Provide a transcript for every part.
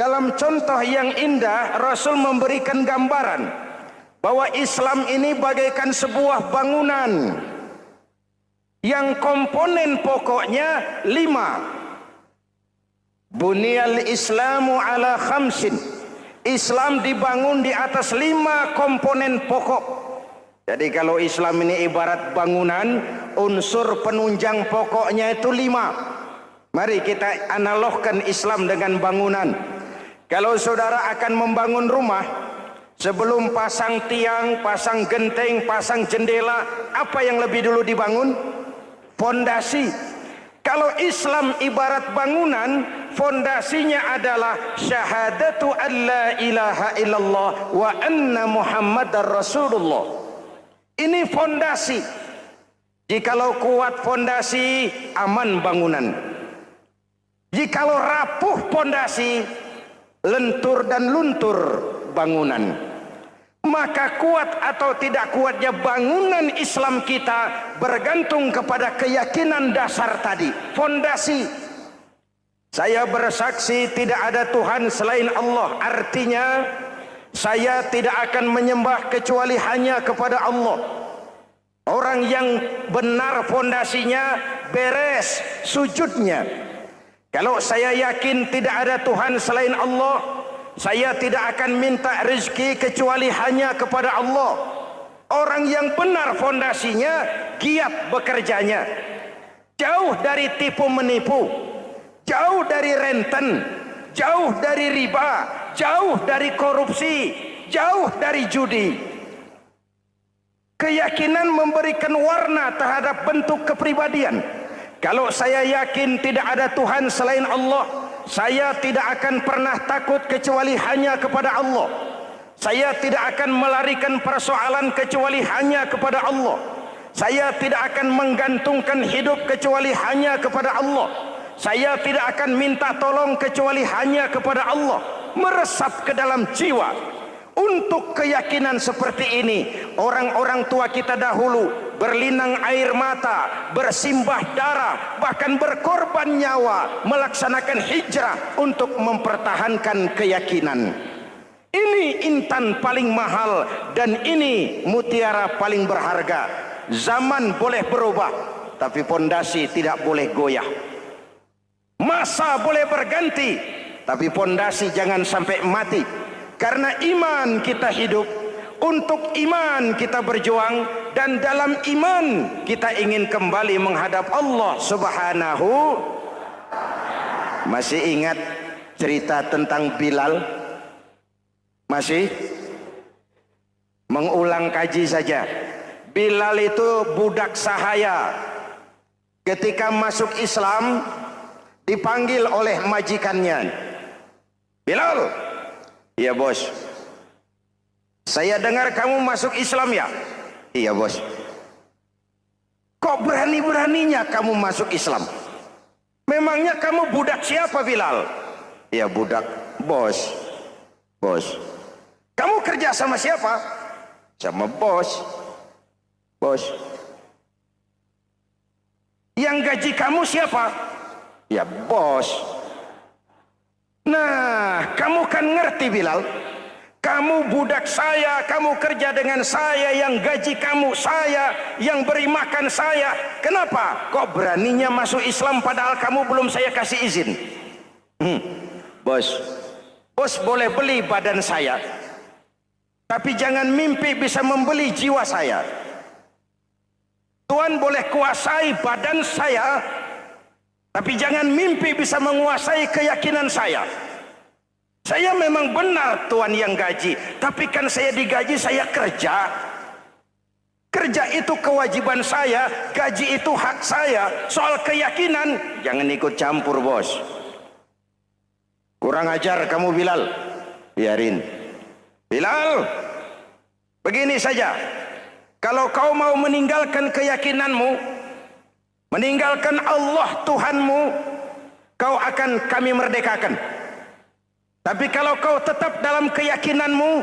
Dalam contoh yang indah, Rasul memberikan gambaran bahwa Islam ini bagaikan sebuah bangunan yang komponen pokoknya 5. Bunyal Islamu ala khamsin. Islam dibangun di atas 5 komponen pokok. Jadi kalau Islam ini ibarat bangunan, unsur penunjang pokoknya itu 5. Mari kita analogkan Islam dengan bangunan. Kalau saudara akan membangun rumah, sebelum pasang tiang, pasang genteng, pasang jendela, apa yang lebih dulu dibangun? Fondasi. Kalau Islam ibarat bangunan, fondasinya adalah syahadatu an la ilaha illallah wa anna muhammadar rasulullah. Ini fondasi. Jikalau kuat fondasi, aman bangunan. Jikalau rapuh fondasi, lentur dan luntur bangunan. Maka kuat atau tidak kuatnya bangunan Islam kita bergantung kepada keyakinan dasar tadi, fondasi. Saya bersaksi tidak ada Tuhan selain Allah, artinya saya tidak akan menyembah kecuali hanya kepada Allah. Orang yang benar fondasinya beres sujudnya. Kalau saya yakin tidak ada Tuhan selain Allah, saya tidak akan minta rezeki kecuali hanya kepada Allah. Orang yang benar fondasinya, giat bekerjanya, jauh dari tipu menipu, jauh dari renten, jauh dari riba, jauh dari korupsi, jauh dari judi. Keyakinan memberikan warna terhadap bentuk kepribadian. Kalau saya yakin tidak ada Tuhan selain Allah, saya tidak akan pernah takut kecuali hanya kepada Allah. Saya tidak akan melarikan persoalan kecuali hanya kepada Allah. Saya tidak akan menggantungkan hidup kecuali hanya kepada Allah. Saya tidak akan minta tolong kecuali hanya kepada Allah. Meresap ke dalam jiwa. Untuk keyakinan seperti ini, orang-orang tua kita dahulu berlinang air mata, bersimbah darah, bahkan berkorban nyawa, melaksanakan hijrah untuk mempertahankan keyakinan. Ini intan paling mahal dan ini mutiara paling berharga. Zaman boleh berubah, tapi pondasi tidak boleh goyah. Masa boleh berganti, tapi pondasi jangan sampai mati. Karena iman kita hidup, untuk iman kita berjuang, dan dalam iman kita ingin kembali menghadap Allah Subhanahu. Masih ingat cerita tentang Bilal? Masih? Mengulang kaji saja. Bilal itu budak sahaya. Ketika masuk Islam, dipanggil oleh majikannya. Bilal. Iya bos. Saya dengar kamu masuk Islam ya? Iya bos. Kok berani-beraninya kamu masuk Islam? Memangnya kamu budak siapa Bilal? Iya budak bos. Bos. Kamu kerja sama siapa? Sama bos. Bos. Yang gaji kamu siapa? Ya bos. Nah, kamu kan ngerti Bilal, kamu budak saya, kamu kerja dengan saya, yang gaji kamu saya, yang beri makan saya. Kenapa? Kok beraninya masuk Islam padahal kamu belum saya kasih izin? Bos, bos boleh beli badan saya, tapi jangan mimpi bisa membeli jiwa saya. Tuhan boleh kuasai badan saya, tapi jangan mimpi bisa menguasai keyakinan saya. Saya memang benar Tuhan yang gaji, tapi kan saya digaji, saya kerja. Kerja itu kewajiban saya, gaji itu hak saya. Soal keyakinan, jangan ikut campur bos. Kurang ajar kamu Bilal. Biarin. Bilal, begini saja. Kalau kau mau meninggalkan keyakinanmu, meninggalkan Allah Tuhanmu, kau akan kami merdekakan. Tapi kalau kau tetap dalam keyakinanmu,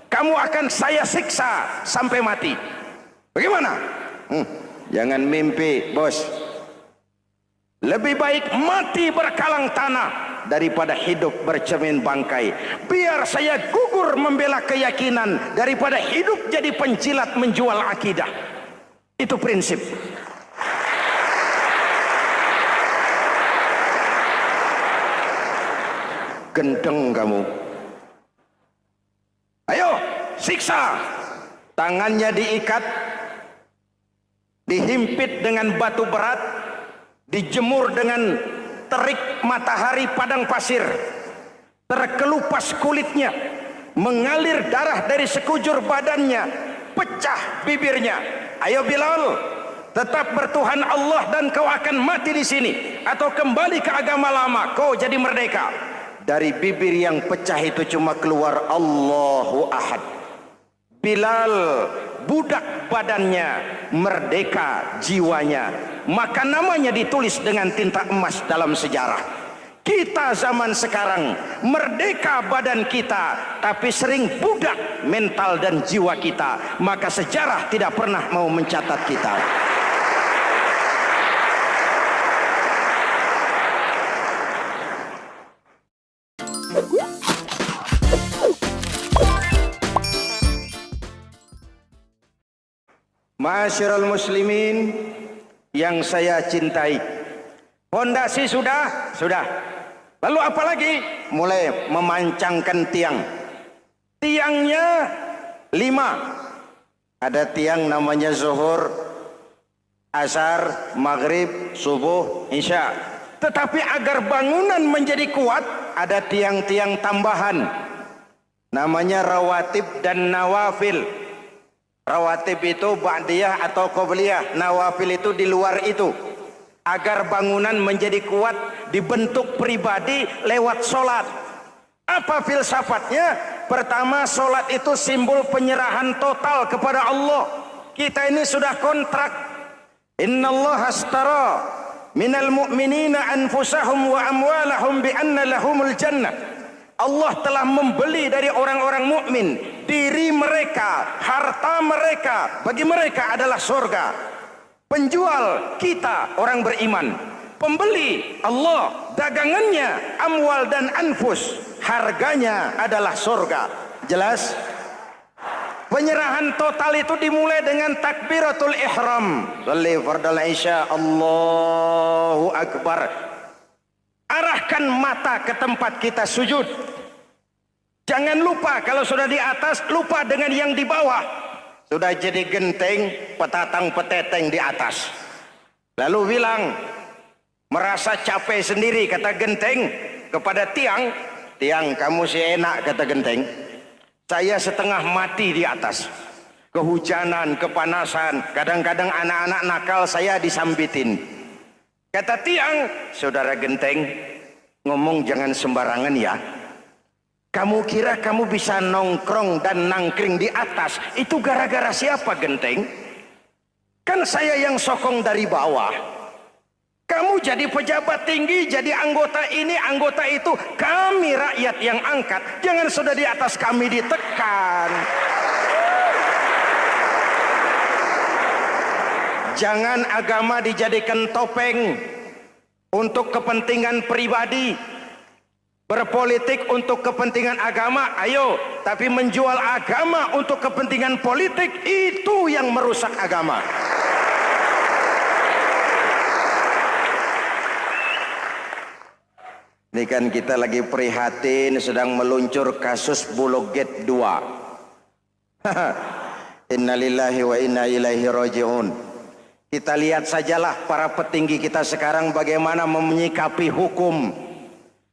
kamu akan saya siksa sampai mati. Bagaimana? Jangan mimpi bos. Lebih baik mati berkalang tanah daripada hidup bercermin bangkai. Biar saya gugur membela keyakinan daripada hidup jadi pencilat menjual akidah. Itu prinsip. Gendeng kamu. Ayo, siksa. Tangannya diikat, dihimpit dengan batu berat, dijemur dengan terik matahari padang pasir, terkelupas kulitnya, mengalir darah dari sekujur badannya, pecah bibirnya. Ayo Bilal, tetap bertuhan Allah dan kau akan mati di sini, atau kembali ke agama lama, kau jadi merdeka. Dari bibir yang pecah itu cuma keluar Allahu Ahad. Bilal budak badannya, merdeka jiwanya, maka namanya ditulis dengan tinta emas dalam sejarah. Kita zaman sekarang merdeka badan kita, tapi sering budak mental dan jiwa kita, maka sejarah tidak pernah mau mencatat kita. Masyarul muslimin yang saya cintai, fondasi sudah. Lalu apa lagi? Mulai memancangkan tiang. Tiangnya 5. Ada tiang namanya zuhur, asar, maghrib, subuh, isya. Tetapi agar bangunan menjadi kuat, ada tiang-tiang tambahan. Namanya rawatib dan nawafil. Rawatib itu ba'diyah atau qobliyah, nawafil itu di luar itu. Agar bangunan menjadi kuat, dibentuk pribadi lewat solat. Apa filsafatnya? Pertama, solat itu simbol penyerahan total kepada Allah. Kita ini sudah kontrak. Innallaha astara minal mu'minina anfusahum wa amwalahum bi anna lahumul jannah. Allah telah membeli dari orang-orang mukmin diri mereka, harta mereka, bagi mereka adalah surga. Penjual kita orang beriman, pembeli Allah, dagangannya amwal dan anfus, harganya adalah surga. Jelas? Penyerahan total itu dimulai dengan takbiratul ihram. Shalli fardal isya, Allahu akbar. Arahkan mata ke tempat kita sujud. Jangan lupa kalau sudah di atas, lupa dengan yang di bawah. Sudah jadi genteng, petatang peteteng di atas. Lalu bilang, merasa capek sendiri, kata genteng kepada tiang. Tiang, kamu sih enak, kata genteng. Saya setengah mati di atas. Kehujanan, kepanasan, kadang-kadang anak-anak nakal saya disambitin. Kata tiang, saudara genteng, ngomong jangan sembarangan ya. Kamu kira kamu bisa nongkrong dan nangkring di atas, itu gara-gara siapa genteng? Kan saya yang sokong dari bawah. Kamu jadi pejabat tinggi, jadi anggota ini, anggota itu. Kami rakyat yang angkat, jangan sudah di atas kami ditekan. Jangan agama dijadikan topeng untuk kepentingan pribadi. Berpolitik untuk kepentingan agama, ayo. Tapi menjual agama untuk kepentingan politik, itu yang merusak agama. Ini kan kita lagi prihatin sedang meluncur kasus Bulog Gate 2. Innalillahi wa inna ilaihi raji'un. Kita lihat sajalah para petinggi kita sekarang bagaimana menyikapi hukum.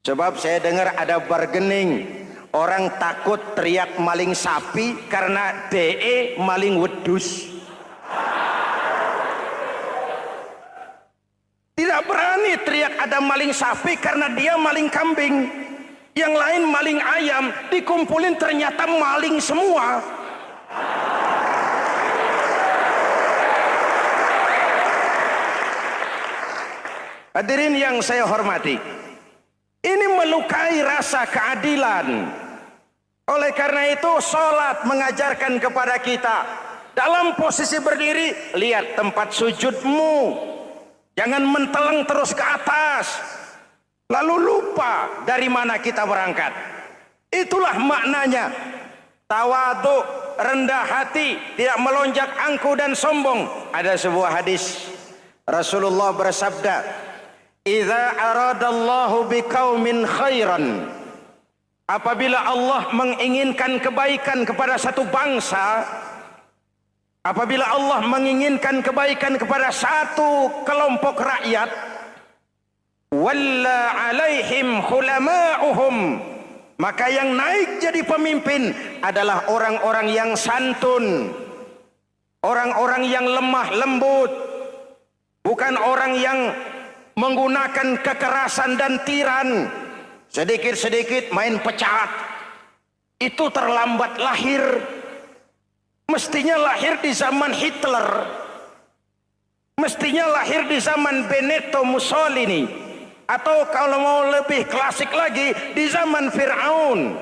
Sebab saya dengar ada bargaining. Orang takut teriak maling sapi karena DE maling wedus. Tidak berani teriak ada maling sapi karena dia maling kambing. Yang lain maling ayam, dikumpulin ternyata maling semua. Hadirin yang saya hormati, ini melukai rasa keadilan. Oleh karena itu, sholat mengajarkan kepada kita dalam posisi berdiri, lihat tempat sujudmu, jangan menteleng terus ke atas. lalu lupa dari mana kita berangkat. Itulah maknanya tawadhu, rendah hati, tidak melonjak angkuh dan sombong. Ada sebuah hadis Rasulullah bersabda, "Idza aradallahu biqaumin khairan." Apabila Allah menginginkan kebaikan kepada satu bangsa, apabila Allah menginginkan kebaikan kepada satu kelompok rakyat, walla alaihim hulama'uhum, maka yang naik jadi pemimpin adalah orang-orang yang santun, orang-orang yang lemah lembut, bukan orang yang menggunakan kekerasan dan tiran, sedikit-sedikit main pecat. Itu terlambat lahir. Mestinya lahir di zaman Hitler, mestinya lahir di zaman Benito Mussolini, atau kalau mau lebih klasik lagi di zaman Fir'aun.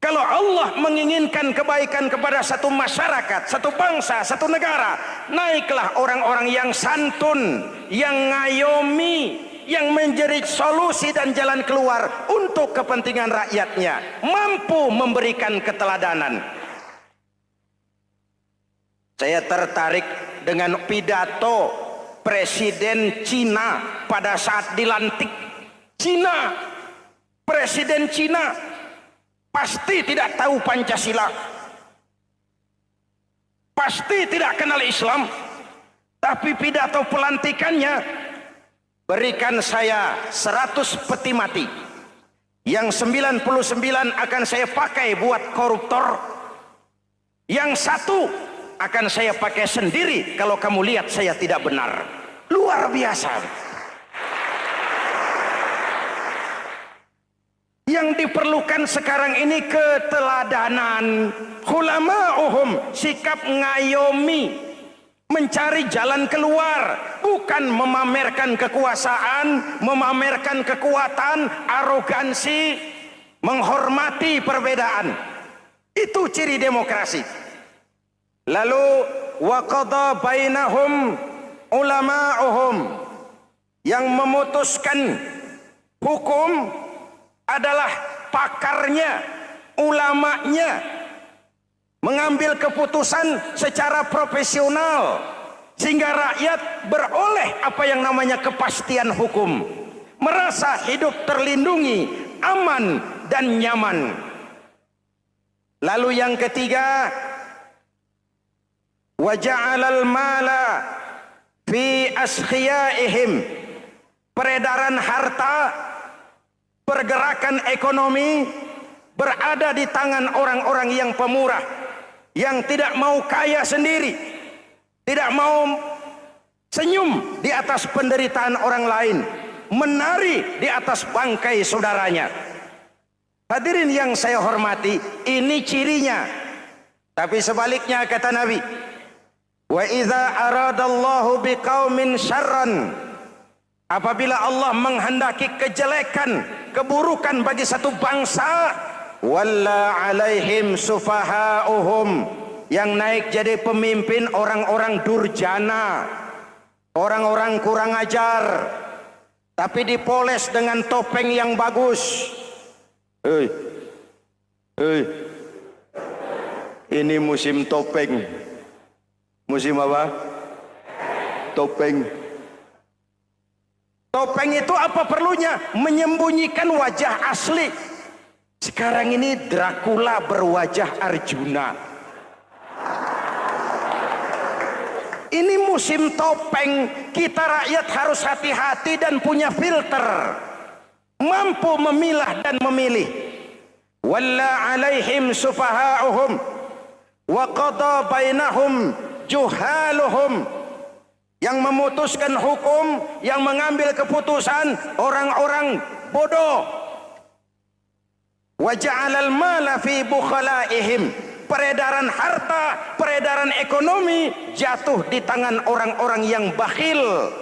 Kalau Allah menginginkan kebaikan kepada satu masyarakat, satu bangsa, satu negara, naiklah orang-orang yang santun, yang ngayomi, yang menjadi solusi dan jalan keluar untuk kepentingan rakyatnya, mampu memberikan keteladanan. Saya tertarik dengan pidato Presiden Cina pada saat dilantik. Cina, Presiden Cina pasti tidak tahu Pancasila, pasti tidak kenal Islam, tapi pidato pelantikannya, berikan saya 100 peti mati, yang 99 akan saya pakai buat koruptor, yang satu akan saya pakai sendiri kalau kamu lihat saya tidak benar. Luar biasa. Yang diperlukan sekarang ini keteladanan, hulama'uhum, sikap ngayomi, mencari jalan keluar, bukan memamerkan kekuasaan, memamerkan kekuatan, arogansi, menghormati perbedaan. Itu ciri demokrasi. Lalu wa qada bainahum ulama'uhum, yang memutuskan hukum adalah pakarnya, ulamanya, mengambil keputusan secara profesional sehingga rakyat beroleh apa yang namanya kepastian hukum, merasa hidup terlindungi, aman dan nyaman. Lalu yang ketiga, wa ja'alal mala fi askhiyaihim, peredaran harta, pergerakan ekonomi berada di tangan orang-orang yang pemurah, yang tidak mau kaya sendiri, tidak mau senyum di atas penderitaan orang lain, menari di atas bangkai saudaranya. Hadirin yang saya hormati, ini cirinya. Tapi sebaliknya kata Nabi, wa idza aradallahu biqaumin syarran, apabila Allah menghendaki kejelekan, keburukan bagi satu bangsa, walla alaihim sufaha'uhum, yang naik jadi pemimpin orang-orang durjana, orang-orang kurang ajar, tapi dipoles dengan topeng yang bagus. Ini musim topeng. Musim apa? Topeng. Topeng itu apa perlunya? Menyembunyikan wajah asli. Sekarang ini Dracula berwajah Arjuna. Ini musim topeng. Kita rakyat harus hati-hati dan punya filter, mampu memilah dan memilih. Walla alaihim sufaha'uhum wa qada bainahum juhaluhum, yang memutuskan hukum, yang mengambil keputusan orang-orang bodoh. Wa ja'alal mala fi bukhalaihim, peredaran harta, peredaran ekonomi jatuh di tangan orang-orang yang bakhil,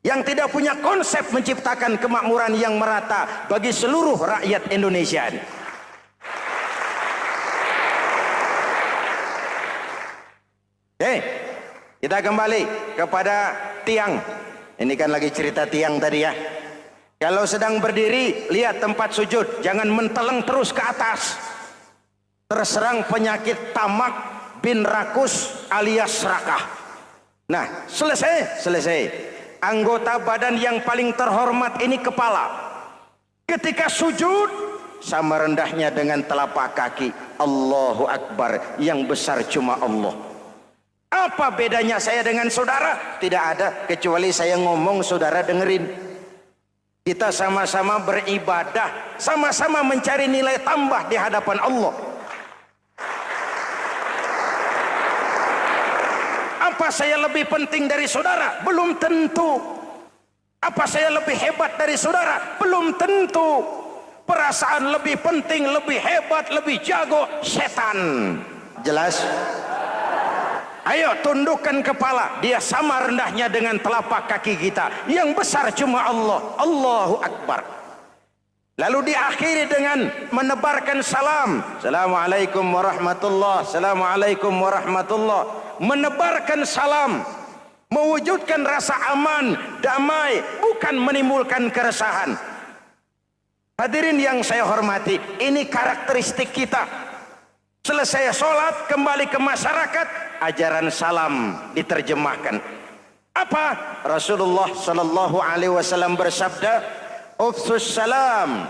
yang tidak punya konsep menciptakan kemakmuran yang merata bagi seluruh rakyat Indonesia. Kita kembali kepada tiang. Ini kan lagi cerita tiang tadi ya. Kalau sedang berdiri, lihat tempat sujud, jangan menteleng terus ke atas. Terserang penyakit tamak bin rakus alias serakah. Nah, selesai. Anggota badan yang paling terhormat ini kepala. Ketika sujud, sama rendahnya dengan telapak kaki. Allahu Akbar, yang besar cuma Allah. Apa bedanya saya dengan saudara? Tidak ada, kecuali saya ngomong saudara dengerin. Kita sama-sama beribadah, sama-sama mencari nilai tambah di hadapan Allah. Apa saya lebih penting dari saudara? Belum tentu. Apa saya lebih hebat dari saudara? Belum tentu. Perasaan lebih penting, lebih hebat, lebih jago setan. Jelas? Ayo tundukkan kepala, dia sama rendahnya dengan telapak kaki kita. Yang besar cuma Allah. Allahu Akbar. Lalu diakhiri dengan menebarkan salam. Assalamualaikum warahmatullah. Assalamualaikum warahmatullah. Menebarkan salam, mewujudkan rasa aman, damai, bukan menimbulkan keresahan. Hadirin yang saya hormati, ini karakteristik kita. Selesai sholat, kembali ke masyarakat, ajaran salam diterjemahkan. Apa? Rasulullah sallallahu alaihi wasallam bersabda, "Ufsus salam